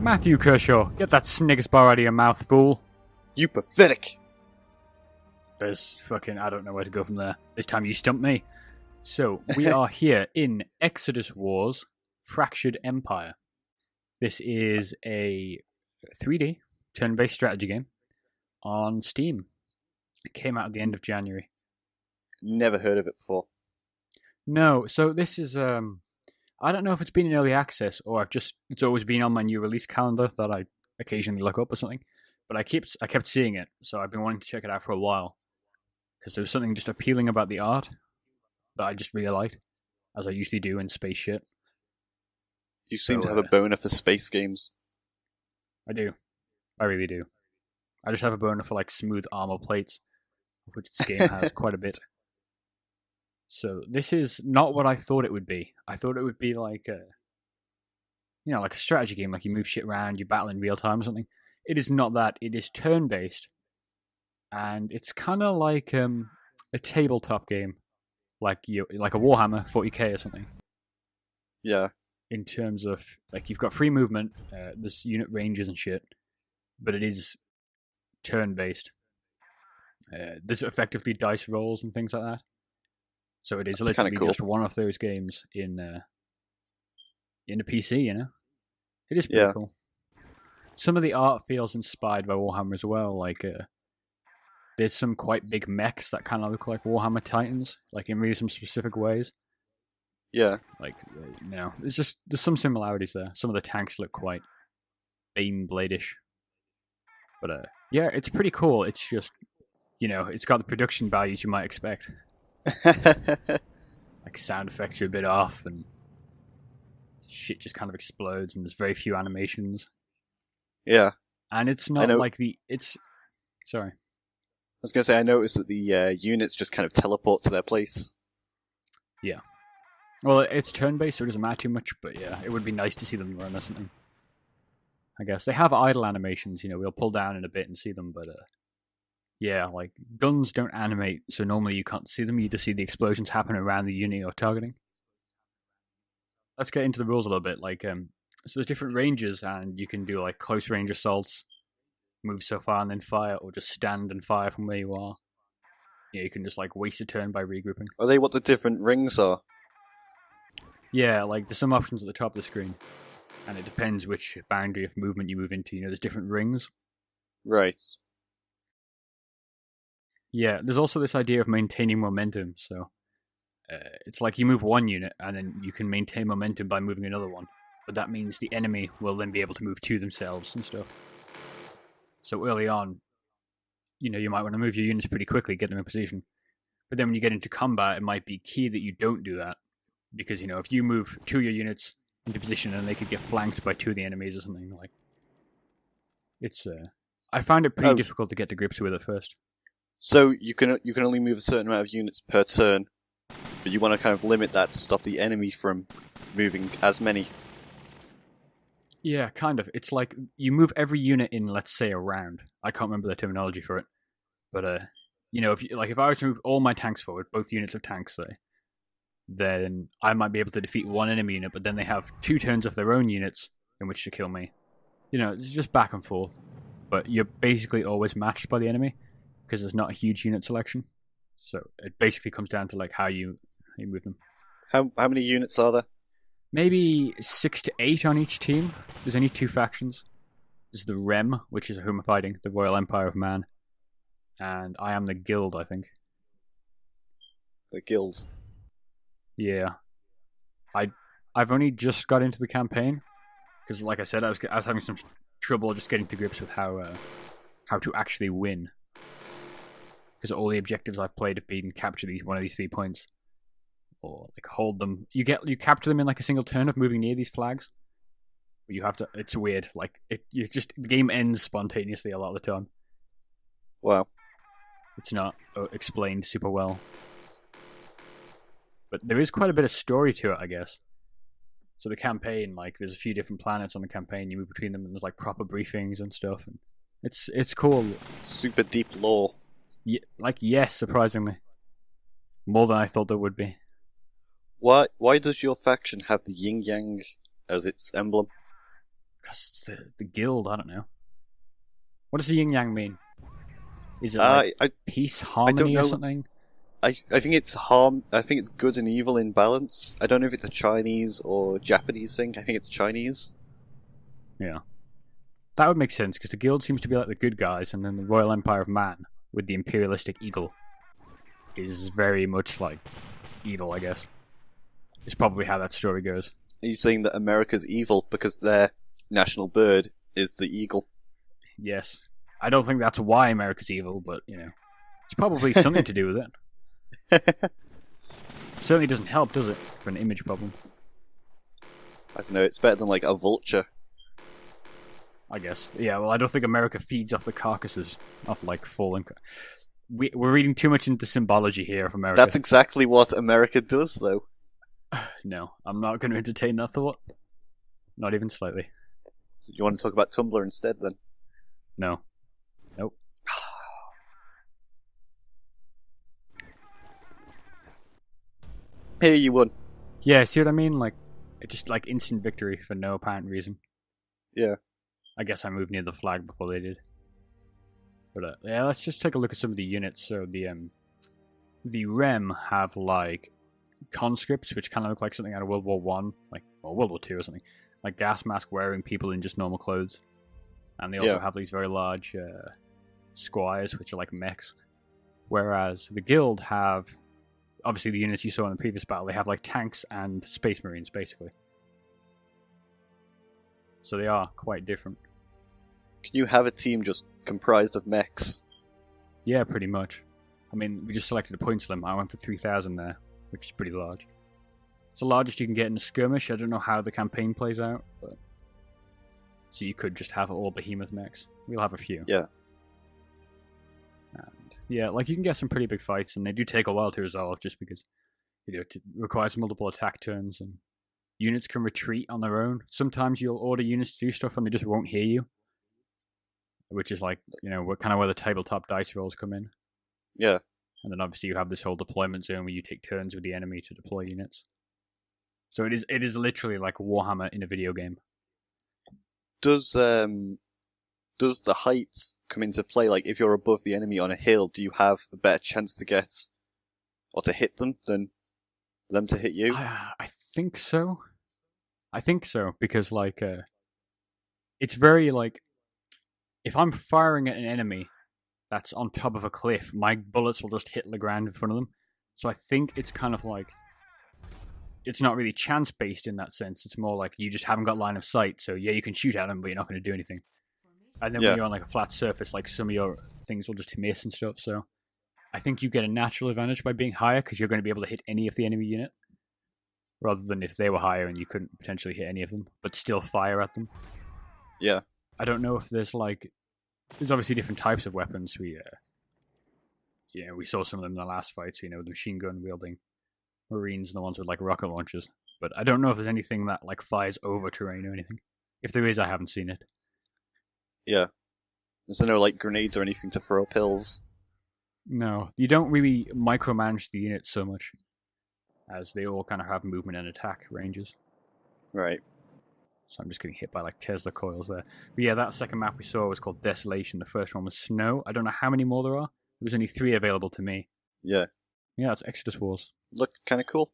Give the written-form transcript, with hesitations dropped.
Matthew Kershaw, get that Snickers bar out of your mouth, fool. You pathetic! There's fucking, I don't know where to go from there. This time you stumped me. So, we are here in Exodus Wars Fractured Empire. This is a 3D turn-based strategy game on Steam. It came out at the end of January. Never heard of it before. No, so this is, I don't know if it's been in early access or it's always been on my new release calendar that I occasionally look up or something. But I kept seeing it, so I've been wanting to check it out for a while. Because there was something just appealing about the art that I just really liked, as I usually do in space shit. You seem to have a boner for space games. I do. I really do. I just have a boner for like smooth armor plates, of which this game has quite a bit. So this is not what I thought it would be. I thought it would be like like a strategy game, like you move shit around, you battle in real time or something. It is not that. It is turn-based, and it's kind of like a tabletop game, like a Warhammer 40k or something. Yeah. In terms of like you've got free movement, there's unit ranges and shit, but it is turn-based. There's effectively dice rolls and things like that. So it is That's literally cool. just one of those games in a PC. It is pretty Yeah. cool. Some of the art feels inspired by Warhammer as well. Like, there's some quite big mechs that kind of look like Warhammer Titans, like in really some specific ways. Yeah. Like, there's some similarities there. Some of the tanks look quite Baneblade-ish. But, yeah, it's pretty cool. It's just, it's got the production values you might expect. Like, sound effects are a bit off, and shit just kind of explodes, and there's very few animations. Yeah. And it's not like Sorry. I was going to say, I noticed that the units just kind of teleport to their place. Yeah. Well, it's turn-based, so it doesn't matter too much, but yeah, it would be nice to see them run or something. I guess. They have idle animations, we'll pull down in a bit and see them, but yeah, like, guns don't animate, so normally you can't see them, you just see the explosions happen around the unit you're targeting. Let's get into the rules a little bit, like, so there's different ranges, and you can do, like, close range assaults, move so far and then fire, or just stand and fire from where you are. Yeah, you can just, like, waste a turn by regrouping. Are they what the different rings are? Yeah, like, there's some options at the top of the screen, and it depends which boundary of movement you move into. There's different rings. Right. Yeah, there's also this idea of maintaining momentum, so it's like you move one unit, and then you can maintain momentum by moving another one, but that means the enemy will then be able to move to themselves and stuff. So early on, you might want to move your units pretty quickly, get them in position, but then when you get into combat, it might be key that you don't do that, because, if you move two of your units into position and they could get flanked by two of the enemies or something, like, it's, I found it pretty difficult to get to grips with at first. So you can only move a certain amount of units per turn, but you want to kind of limit that to stop the enemy from moving as many. Yeah, kind of. It's like you move every unit in, let's say, a round. I can't remember the terminology for it, but if I was to move all my tanks forward, both units of tanks, say, then I might be able to defeat one enemy unit, but then they have 2 turns of their own units in which to kill me. It's just back and forth, but you're basically always matched by the enemy, because there's not a huge unit selection. So it basically comes down to like how you move them. How many units are there? Maybe 6 to 8 on each team. There's only 2 factions. There's the Rem, which is who I'm fighting, the Royal Empire of Man. And I am the Guild, I think. The guilds. Yeah. I've only just got into the campaign, because like I said, I was having some trouble just getting to grips with how to actually win. Because all the objectives I've played have been capture one of these 3 points, or like hold them. You capture them in like a single turn of moving near these flags. But you have to. It's weird. Like the game ends spontaneously a lot of the time. Wow. It's not explained super well, but there is quite a bit of story to it, I guess. So the campaign, like, there's a few different planets on the campaign. You move between them, and there's like proper briefings and stuff. And it's cool. Super deep lore. Yeah, yes, surprisingly, more than I thought there would be. Why does your faction have the yin yang as its emblem? Because the guild, I don't know. What does the yin yang mean? Is it like peace, harmony, or something? I think it's harm. I think it's good and evil in balance. I don't know if it's a Chinese or Japanese thing. I think it's Chinese. Yeah. That would make sense, because the guild seems to be like the good guys, and then the Royal Empire of Man, with the imperialistic eagle, is very much like evil, I guess. It's probably how that story goes. Are you saying that America's evil because their national bird is the eagle? Yes. I don't think that's why America's evil, but, it's probably something to do with it. Certainly doesn't help, does it, for an image problem? I don't know, it's better than like a vulture. I guess. Yeah, well, I don't think America feeds off the carcasses of, like, fallen... We're reading too much into symbology here of America. That's exactly what America does, though. No, I'm not going to entertain that thought. Not even slightly. So you want to talk about Tumblr instead, then? No. Nope. Here, you won. Yeah, see what I mean? Like, just like instant victory for no apparent reason. Yeah. I guess I moved near the flag before they did. But yeah, let's just take a look at some of the units. So the Rem have like conscripts, which kind of look like something out of World War One, or World War Two or something, like gas mask wearing people in just normal clothes. And they also have these very large squires, which are like mechs. Whereas the guild have, obviously the units you saw in the previous battle, they have like tanks and space marines, basically. So they are quite different. Can you have a team just comprised of mechs? Yeah, pretty much. I mean, we just selected a points limit. I went for 3,000 there, which is pretty large. It's the largest you can get in a skirmish. I don't know how the campaign plays out, but... So you could just have all behemoth mechs. We'll have a few. Yeah. And yeah, like you can get some pretty big fights, and they do take a while to resolve just because it requires multiple attack turns, and units can retreat on their own. Sometimes you'll order units to do stuff and they just won't hear you. Which is like, kind of where the tabletop dice rolls come in. Yeah. And then obviously you have this whole deployment zone where you take turns with the enemy to deploy units. So it is literally like Warhammer in a video game. Does the heights come into play? Like, if you're above the enemy on a hill, do you have a better chance to get or to hit them than them to hit you? I think so. Because like it's very like, if I'm firing at an enemy that's on top of a cliff, my bullets will just hit the ground in front of them. So I think it's kind of like, it's not really chance-based in that sense. It's more like you just haven't got line of sight. So yeah, you can shoot at them, but you're not going to do anything. And then when you're on like a flat surface, like some of your things will just miss and stuff. So I think you get a natural advantage by being higher, because you're going to be able to hit any of the enemy unit. Rather than if they were higher and you couldn't potentially hit any of them, but still fire at them. Yeah. I don't know if there's obviously different types of weapons. We saw some of them in the last fight. So, the machine gun wielding Marines and the ones with like rocket launchers. But I don't know if there's anything that like fires over terrain or anything. If there is, I haven't seen it. Yeah. Is there no like grenades or anything to throw up hills? No, you don't really micromanage the units so much, as they all kind of have movement and attack ranges. Right. So I'm just getting hit by like Tesla coils there. But yeah, that second map we saw was called Desolation. The first one was Snow. I don't know how many more there are. There was only 3 available to me. Yeah. Yeah, it's Exodus Wars. Looked kind of cool.